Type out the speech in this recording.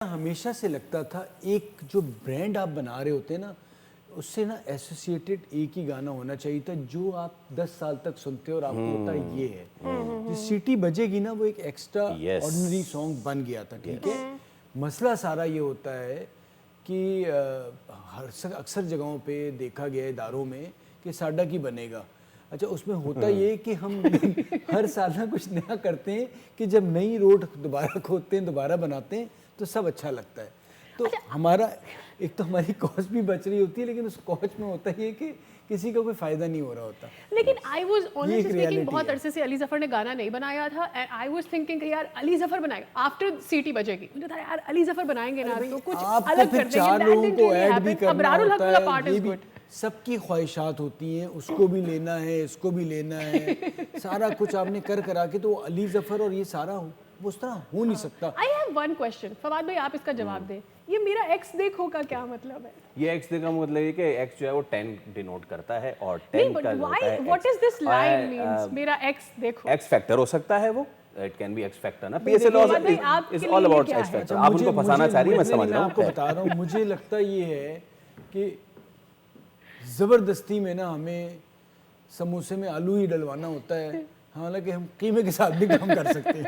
हमेशा से लगता था एक जो ब्रांड आप बना रहे होते हैं ना, उससे ना एसोसिएटेड एक ही गाना होना चाहिए था जो आप 10 साल तक सुनते हो और आपको होता है ये है। जो सीटी बजेगी ना वो एक एक्स्ट्रा ऑर्डिनरी सॉन्ग बन गया था, ठीक है। मसला सारा ये होता है कि अक्सर जगहों पे देखा गया है इदारों में कि साडा की बनेगा। अच्छा, उसमें होता ये कि हम हर साल ना कुछ नया करते हैं कि जब नई रोड दोबारा खोदते हैं, दोबारा बनाते हैं तो सब अच्छा लगता है। तो हमारा एक तो हमारी कॉस्ट भी बच रही होती है, लेकिन उस कॉस्ट में होता है कि किसी का कोई फायदा नहीं हो रहा होता। लेकिन आई वाज ऑनेस्टली स्पीकिंग बहुत अरसे से अली जफर ने गाना नहीं बनाया था एंड आई वाज थिंकिंग कि यार अली जफर बनाएगा आफ्टर सीटी बजेगी। मुझे था यार अली जफर बनाएंगे ना तो कुछ अलग कर देंगे। चार लोगों को ऐड भी करना होता है, ये भी गुड। सबकी ख्वाहिशात होती हैं, उसको भी लेना है, इसको भी लेना है, सारा कुछ आपने कर करा के तो अली जफर और ये सारा उस तरह हो नहीं सकता। I have one question Fawad भाई, आप इसका जवाब दें। ये मेरा एक्स देखो का क्या मतलब है? ये एक्स देखो का मतलब है कि एक्स जो है वो 10 डिनोट करता है और 10 का जो होता है what is this line means मेरा एक्स देखो? एक्स फैक्टर हो सकता है वो, it can be X factor ना। PSL is all about X factor. आप उनको फंसाना चाह रही हैं, मैं समझ रहा हूं। आपको बता रहा हूं, मुझे लगता ये है कि जबरदस्ती में ना हमें समोसे में आलू ही डलवाना होता है, हालांकि हम कीमे के साथ भी काम कर सकते हैं।